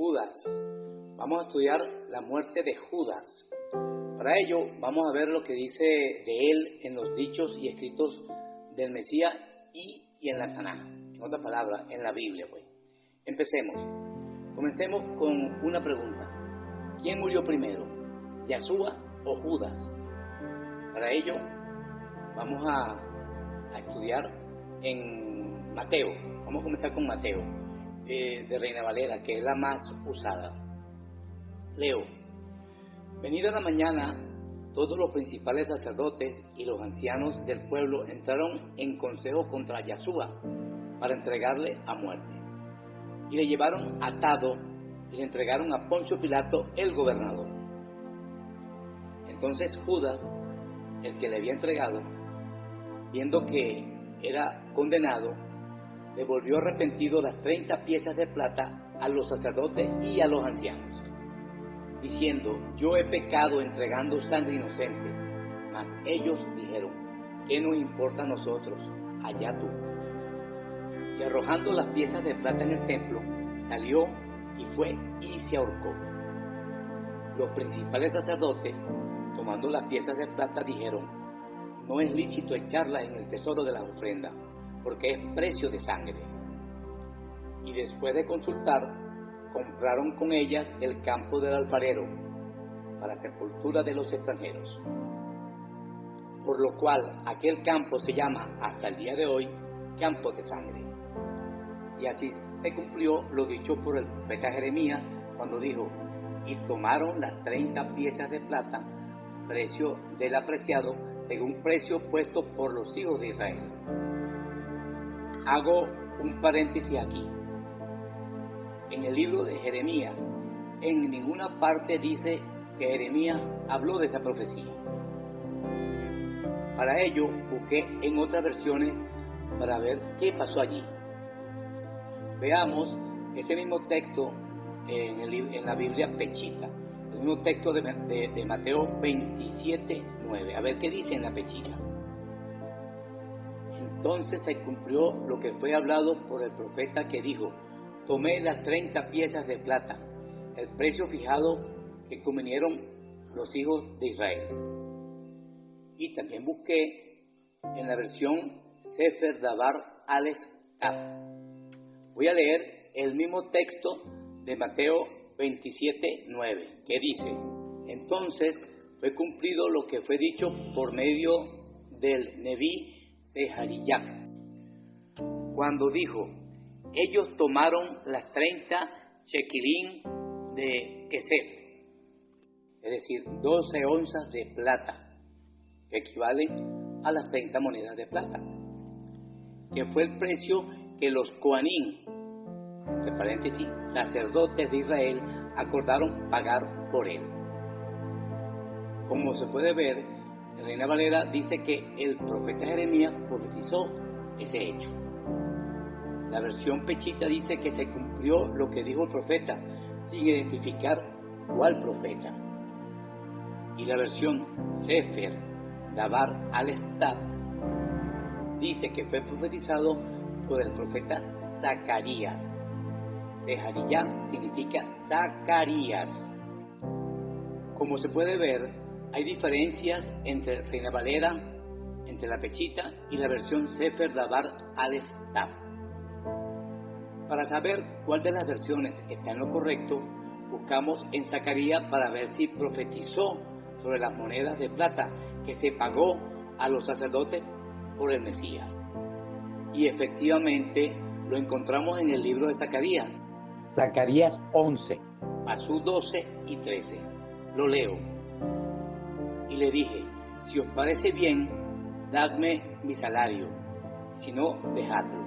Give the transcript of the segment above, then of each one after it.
Judas. Vamos a estudiar la muerte de Judas. Para ello vamos a ver lo que dice de él en los dichos y escritos del Mesías y en la Tanaj. En otras palabras, en la Biblia. Empecemos. Comencemos con una pregunta. ¿Quién murió primero? ¿Yeshua o Judas? Para ello vamos a estudiar en Mateo. Vamos a comenzar con Mateo, de Reina Valera, que es la más usada. Leo. Venida la mañana, todos los principales sacerdotes y los ancianos del pueblo entraron en consejo contra Yeshua para entregarle a muerte. Y le llevaron atado y le entregaron a Poncio Pilato, el gobernador. Entonces Judas, el que le había entregado, viendo que era condenado, devolvió arrepentido las 30 piezas de plata a los sacerdotes y a los ancianos, diciendo: yo he pecado entregando sangre inocente. Mas ellos dijeron: ¿qué nos importa a nosotros? Allá tú. Y arrojando las piezas de plata en el templo, salió y fue y se ahorcó. Los principales sacerdotes, tomando las piezas de plata, dijeron: no es lícito echarlas en el tesoro de las ofrendas, porque es precio de sangre. Y después de consultar, compraron con ellas el campo del alfarero para sepultura de los extranjeros, por lo cual aquel campo se llama hasta el día de hoy campo de sangre. Y así se cumplió lo dicho por el profeta Jeremías cuando dijo: y tomaron las 30 piezas de plata, precio del apreciado, según precio puesto por los hijos de Israel. Hago un paréntesis aquí. En el libro de Jeremías, en ninguna parte dice que Jeremías habló de esa profecía. Para ello, busqué en otras versiones para ver qué pasó allí. Veamos ese mismo texto en la Biblia Pechita, el mismo texto de Mateo 27:9. A ver qué dice en la Pechita. Entonces se cumplió lo que fue hablado por el profeta que dijo: tomé las 30 piezas de plata, el precio fijado que convinieron los hijos de Israel. Y también busqué en la versión Sefer Dabar Ales-Taf. Voy a leer el mismo texto de Mateo 27:9, que dice: entonces fue cumplido lo que fue dicho por medio del Nebí Seharías, cuando dijo: ellos tomaron las 30 shequilín de kesef, es decir, 12 onzas de plata, que equivalen a las 30 monedas de plata, que fue el precio que los Coanín, entre paréntesis, sacerdotes de Israel, acordaron pagar por él. Como se puede ver, Reina Valera dice que el profeta Jeremías profetizó ese hecho. La versión Pechita dice que se cumplió lo que dijo el profeta, sin identificar cuál profeta. Y la versión Sefer Dabar Al-Estab dice que fue profetizado por el profeta Zacarías. Seharías significa Zacarías. Como se puede ver, hay diferencias entre Reina Valera, entre la Pechita y la versión Sefer Dabar Al-Estab. Para saber cuál de las versiones está en lo correcto, buscamos en Zacarías para ver si profetizó sobre las monedas de plata que se pagó a los sacerdotes por el Mesías. Y efectivamente lo encontramos en el libro de Zacarías. Zacarías 11. Pasú 12 y 13. Lo leo. Y le dije: si os parece bien, dadme mi salario, si no, dejadlo.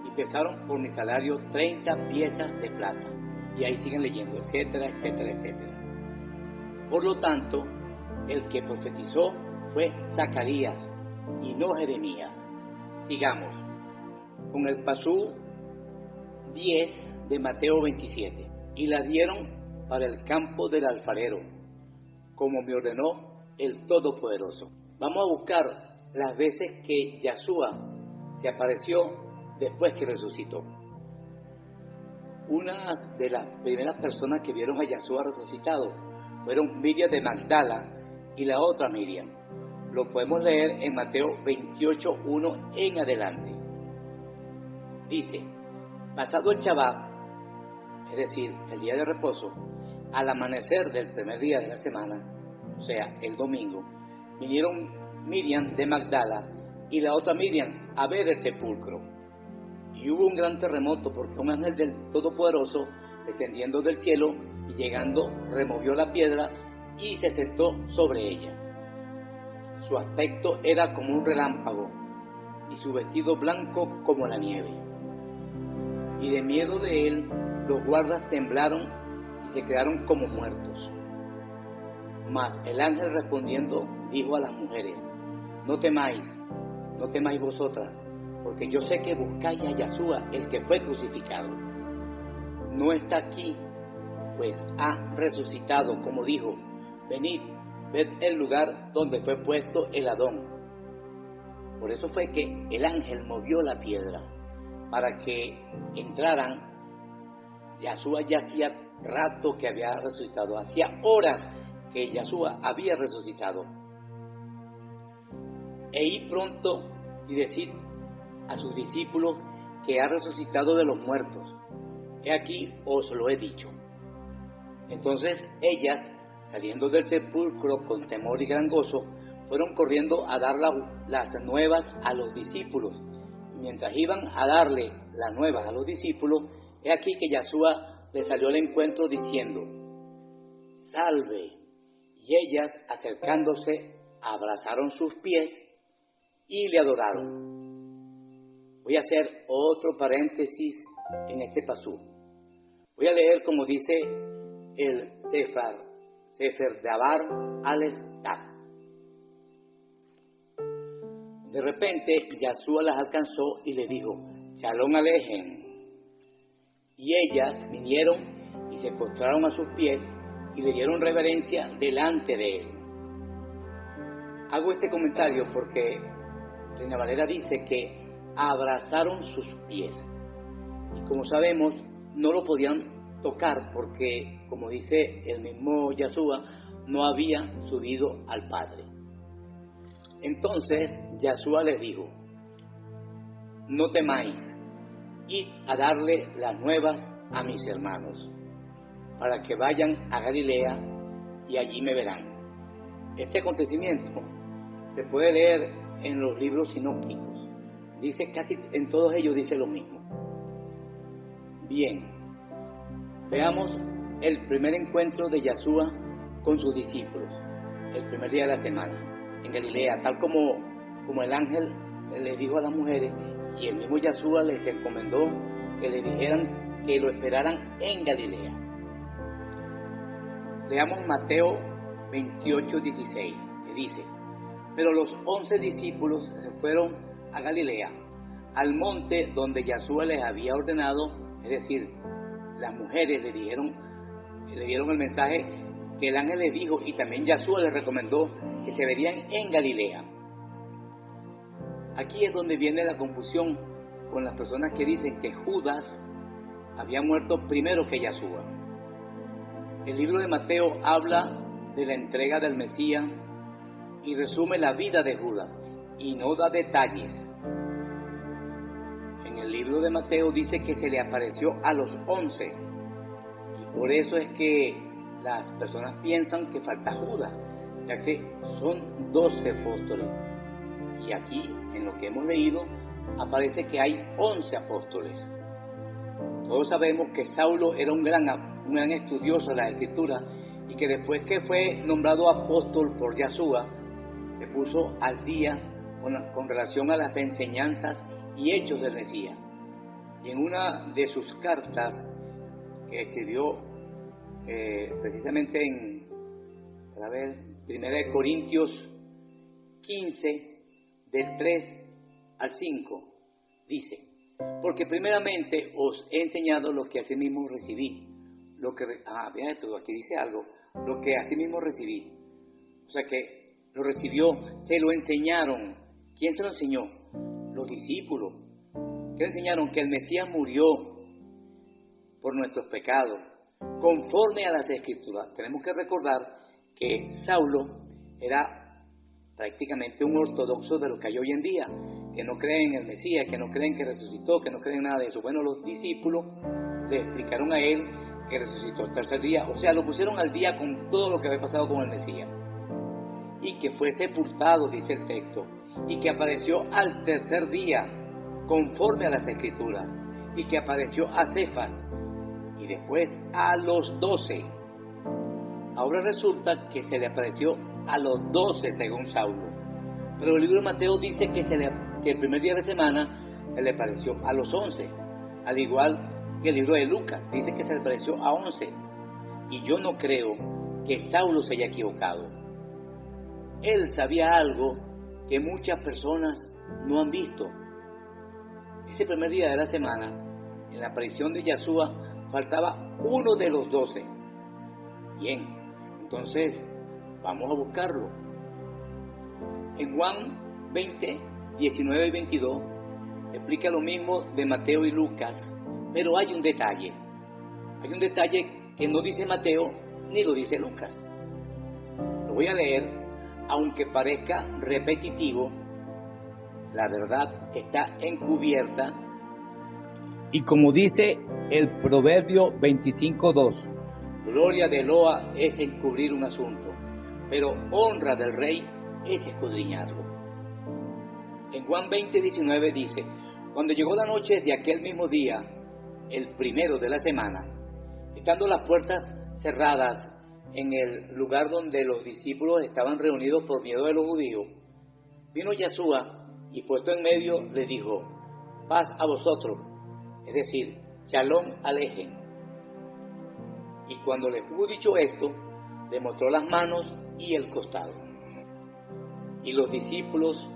Y pesaron por mi salario 30 piezas de plata. Y ahí siguen leyendo, etcétera, etcétera, etcétera. Por lo tanto, el que profetizó fue Zacarías y no Jeremías. Sigamos con el Pasú 10 de Mateo 27. Y la dieron para el campo del alfarero, como me ordenó el Todopoderoso. Vamos a buscar las veces que Yeshua se apareció después que resucitó. Unas de las primeras personas que vieron a Yeshua resucitado fueron Miriam de Magdala y la otra Miriam. Lo podemos leer en Mateo 28:1 en adelante. Dice: pasado el Shabbat, es decir, el día de reposo, al amanecer del primer día de la semana, o sea, el domingo, vinieron Miriam de Magdala y la otra Miriam a ver el sepulcro. Y hubo un gran terremoto porque un ángel del Todopoderoso, descendiendo del cielo y llegando, removió la piedra y se sentó sobre ella. Su aspecto era como un relámpago y su vestido blanco como la nieve. Y de miedo de él, los guardas temblaron y se quedaron como muertos. Mas el ángel respondiendo dijo a las mujeres: no temáis vosotras, porque yo sé que buscáis a Yeshua, el que fue crucificado. No está aquí, pues ha resucitado, como dijo. Venid, ved el lugar donde fue puesto el Adón. Por eso fue que el ángel movió la piedra, para que entraran. Yeshua ya hacía rato que había resucitado, hacía horas que Yeshua había resucitado. E id pronto y decid a sus discípulos que ha resucitado de los muertos. He aquí os lo he dicho. Entonces ellas, saliendo del sepulcro con temor y gran gozo, fueron corriendo a dar las nuevas a los discípulos. Y mientras iban a darle las nuevas a los discípulos, he aquí que Yeshua les salió al encuentro diciendo: salve. Y ellas, acercándose, abrazaron sus pies y le adoraron. Voy a hacer otro paréntesis en este pasú. Voy a leer como dice el Sefer Dabar Aleph Tav. De repente, Yeshua las alcanzó y les dijo: Shalom Alejem. Y ellas vinieron y se postraron a sus pies y le dieron reverencia delante de él. Hago este comentario porque Reina Valera dice que abrazaron sus pies. Y como sabemos, no lo podían tocar porque, como dice el mismo Yeshua, no había subido al Padre. Entonces Yeshua les dijo: no temáis, id a darle las nuevas a mis hermanos, para que vayan a Galilea y allí me verán. Este acontecimiento se puede leer en los libros sinópticos. Dice casi en todos ellos dice lo mismo. Bien, veamos el primer encuentro de Yeshua con sus discípulos, el primer día de la semana, en Galilea, tal como el ángel les dijo a las mujeres, y el mismo Yeshua les encomendó que le dijeran que lo esperaran en Galilea. Leamos Mateo 28:16, que dice: pero los 11 discípulos se fueron a Galilea, al monte donde Yeshua les había ordenado, es decir, las mujeres le dieron el mensaje que el ángel les dijo, y también Yeshua les recomendó que se verían en Galilea. Aquí es donde viene la confusión con las personas que dicen que Judas había muerto primero que Yeshua. El libro de Mateo habla de la entrega del Mesías y resume la vida de Judas y no da detalles. En el libro de Mateo dice que se le apareció a los 11 y por eso es que las personas piensan que falta Judas, ya que son 12 apóstoles. Y aquí, en lo que hemos leído, aparece que hay 11 apóstoles. Todos sabemos que Saulo era un gran estudioso de la Escritura y que después que fue nombrado apóstol por Yeshua, se puso al día con relación a las enseñanzas y hechos del Mesías. Y en una de sus cartas que escribió precisamente en 1 Corintios 15, del 3 al 5, dice: porque primeramente os he enseñado lo que asimismo recibí. Vean esto, aquí dice algo, lo que asimismo recibí. O sea que lo recibió, se lo enseñaron. ¿Quién se lo enseñó? Los discípulos. ¿Qué le enseñaron? Que el Mesías murió por nuestros pecados, conforme a las Escrituras. Tenemos que recordar que Saulo era prácticamente un ortodoxo de lo que hay hoy en día, que no creen en el Mesías, que no creen que resucitó, que no creen nada de eso. Bueno, los discípulos le explicaron a él que resucitó el tercer día, o sea, lo pusieron al día con todo lo que había pasado con el Mesías, y que fue sepultado, dice el texto, y que apareció al tercer día, conforme a las Escrituras, y que apareció a Cefas, y después a los 12. Ahora resulta que se le apareció a los 12 según Saulo, pero el libro de Mateo dice que el primer día de semana se le apareció a los 11, al igual que el libro de Lucas dice que se le apareció a 11, y yo no creo que Saulo se haya equivocado. Él sabía algo que muchas personas no han visto. Ese primer día de la semana, en la aparición de Yeshua, faltaba uno de los 12. Bien, entonces vamos a buscarlo. En Juan 20, 19 y 22 explica lo mismo de Mateo y Lucas, pero hay un detalle. Hay un detalle que no dice Mateo ni lo dice Lucas. Lo voy a leer, aunque parezca repetitivo, la verdad está encubierta. Y como dice el Proverbio 25:2, Gloria de Eloa es encubrir un asunto, pero honra del rey es escudriñarlo. En Juan 20:19 dice: cuando llegó la noche de aquel mismo día, el primero de la semana, estando las puertas cerradas en el lugar donde los discípulos estaban reunidos por miedo de los judíos, vino Yeshua y puesto en medio les dijo: paz a vosotros, es decir, Shalom Alejem. Y cuando le hubo dicho esto, le mostró las manos y el costado. Y los discípulos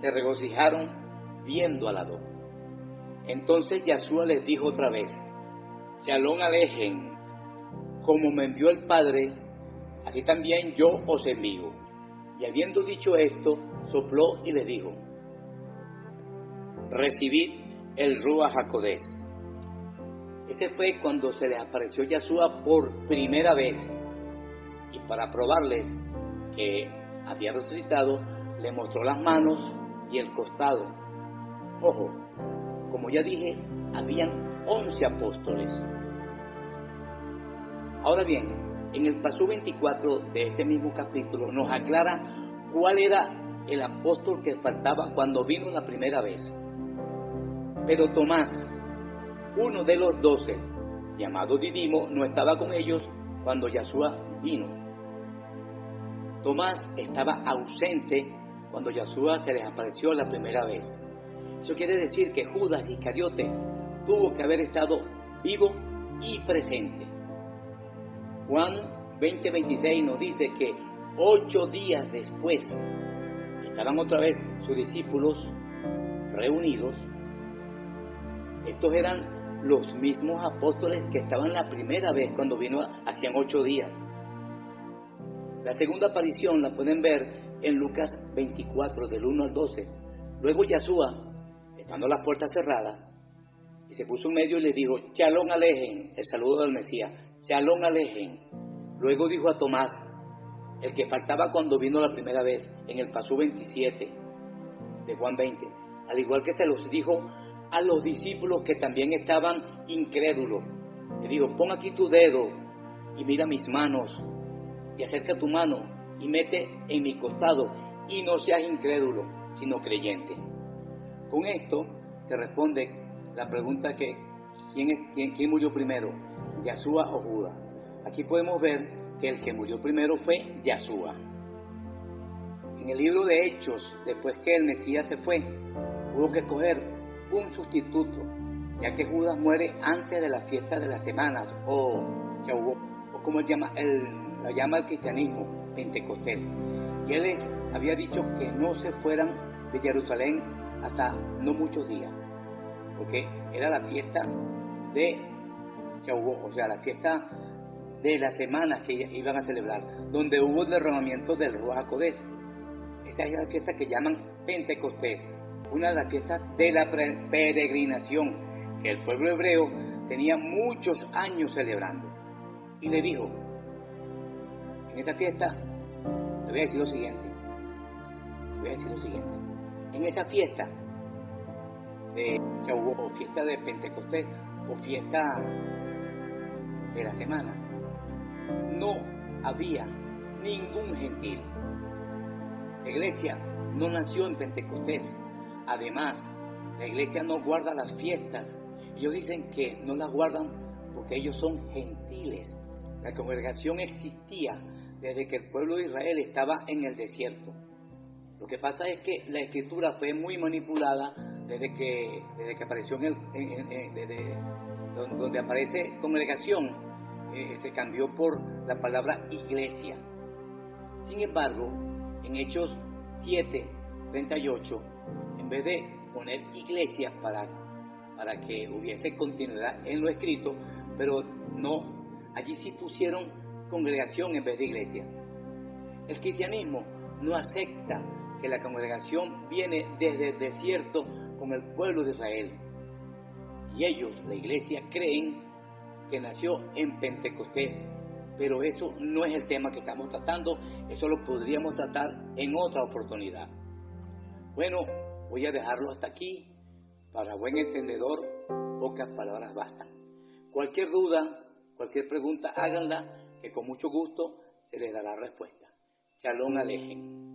se regocijaron viendo a las dos. Entonces Yeshua les dijo otra vez: Shalom Alejem, como me envió el Padre, así también yo os envío. Y habiendo dicho esto, sopló y les dijo: recibid el Ruach HaKodesh. Ese fue cuando se les apareció Yeshua por primera vez, y para probarles que había resucitado, le mostró las manos y el costado. Ojo, como ya dije, habían 11 apóstoles. Ahora bien, en el paso 24 de este mismo capítulo nos aclara cuál era el apóstol que faltaba cuando vino la primera vez. Pero Tomás, uno de los 12, llamado Didimo, no estaba con ellos cuando Yeshua vino. Tomás estaba ausente cuando Yeshua se les apareció la primera vez. Eso quiere decir que Judas Iscariote tuvo que haber estado vivo y presente. Juan 20:26 nos dice que 8 días después estaban otra vez sus discípulos reunidos. Estos eran los mismos apóstoles que estaban la primera vez cuando vino, hacían 8 días. La segunda aparición la pueden ver en Lucas 24, del 1 al 12. Luego Yeshua, estando las puertas cerradas, y se puso en medio y les dijo: Shalom Alejem, el saludo del Mesías, Shalom Alejem. Luego dijo a Tomás, el que faltaba cuando vino la primera vez, en el paso 27 de Juan 20, al igual que se los dijo a los discípulos que también estaban incrédulos. Le dijo: pon aquí tu dedo y mira mis manos, y acerca tu mano y mete en mi costado, y no seas incrédulo, sino creyente. Con esto se responde la pregunta que ¿quién murió primero? ¿Yeshua o Judas? Aquí podemos ver que el que murió primero fue Yeshua. En el libro de Hechos, después que el Mesías se fue, hubo que escoger un sustituto, ya que Judas muere antes de la fiesta de las semanas, o como lo llama el cristianismo, Pentecostés. Y él había dicho que no se fueran de Jerusalén hasta no muchos días, porque era la fiesta de Shavuot, o sea, la fiesta de las semanas que iban a celebrar, donde hubo el derramamiento del Ruach HaKodesh. Esa es la fiesta que llaman Pentecostés, una de las fiestas de la peregrinación, que el pueblo hebreo tenía muchos años celebrando. Y le dijo, en esa fiesta, le voy a decir lo siguiente, en esa fiesta, hubo fiesta de Pentecostés o fiesta de la semana, no había ningún gentil. La iglesia no nació en Pentecostés. Además, la iglesia no guarda las fiestas. Ellos dicen que no las guardan porque ellos son gentiles. La congregación existía desde que el pueblo de Israel estaba en el desierto. Lo que pasa es que la escritura fue muy manipulada desde que apareció donde aparece congregación, se cambió por la palabra iglesia. Sin embargo, en Hechos 7:38, en vez de poner iglesia para que hubiese continuidad en lo escrito, pero no, allí sí pusieron congregación en vez de iglesia. El cristianismo no acepta que la congregación viene desde el desierto con el pueblo de Israel. Y ellos, la iglesia, creen que nació en Pentecostés. Pero eso no es el tema que estamos tratando, eso lo podríamos tratar en otra oportunidad. Bueno, voy a dejarlo hasta aquí. Para buen entendedor, pocas palabras bastan. Cualquier duda, cualquier pregunta, háganla, que con mucho gusto se les dará respuesta. Shalom Alejem.